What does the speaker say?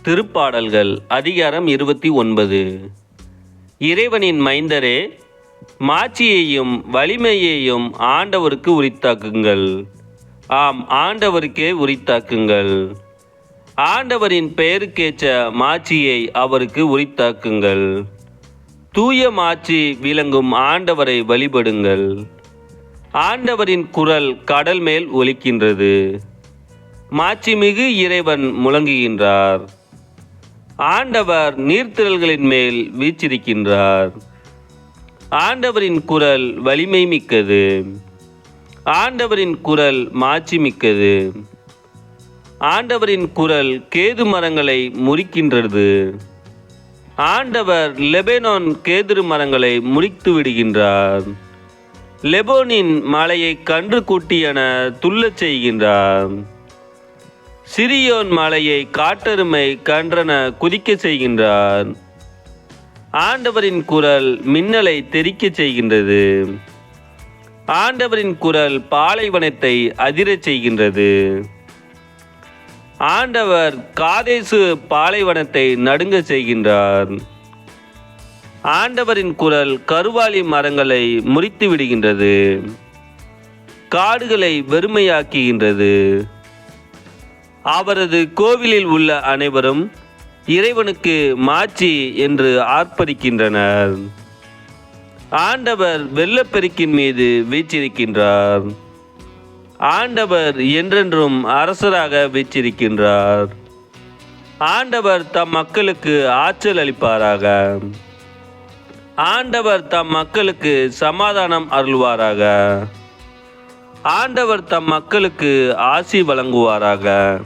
திருப்பாடல்கள் அதிகாரம் 29. இறைவனின் மைந்தரே, மாட்சியையும் வலிமையையும் ஆண்டவருக்கு உரித்தாக்குங்கள். ஆம், ஆண்டவருக்கே உரித்தாக்குங்கள். ஆண்டவரின் பெயருக்கேற்ற மாட்சியை அவருக்கு உரித்தாக்குங்கள். தூய மாட்சி விளங்கும் ஆண்டவரை வழிபடுங்கள். ஆண்டவரின் குரல் கடல் மேல் ஒலிக்கின்றது. மாட்சிமிகு இறைவன் முழங்குகின்றார். ஆண்டவர் நீர்த்திரள்களின் மேல் வீற்றிருக்கின்றார். ஆண்டவரின் குரல் வலிமை மிக்கது. ஆண்டவரின் குரல் மாட்சி மிக்கது. ஆண்டவரின் குரல் கேது மரங்களை முறிக்கின்றது. ஆண்டவர் லெபனோன் கேதுரு மரங்களை முறித்து விடுகின்றார். லெபோனின் மலையை கன்று குட்டியென துள்ளச் செய்கின்றார். சிரியோன் மலையை காட்டெருமை கன்றென குதிக்கச் செய்கின்றார். ஆண்டவரின் குரல் மின்னலை தெறிக்கச் செய்கின்றது. ஆண்டவரின் குரல் பாலைவனத்தை அதிரச் செய்கின்றது. ஆண்டவர் காதேசு பாலைவனத்தை நடுங்கச் செய்கின்றார். ஆண்டவரின் குரல் கருவாலி மரங்களை முறித்து விடுகின்றது. காடுகளை வெறுமையாக்குகின்றது. அவரது கோவிலில் உள்ள அனைவரும் இறைவனுக்கு மாட்சி என்று ஆர்ப்பரிக்கின்றனர். ஆண்டவர் வெள்ளப்பெருக்கின் மீது வீற்றிருக்கின்றார். ஆண்டவர் என்றென்றும் அரசராக வீற்றிருக்கின்றார். ஆண்டவர் தம் மக்களுக்கு ஆற்றல் அளிப்பாராக. ஆண்டவர் தம் மக்களுக்கு சமாதானம் அருள்வாராக. ஆண்டவர் தம் மக்களுக்கு ஆசி வழங்குவாராக.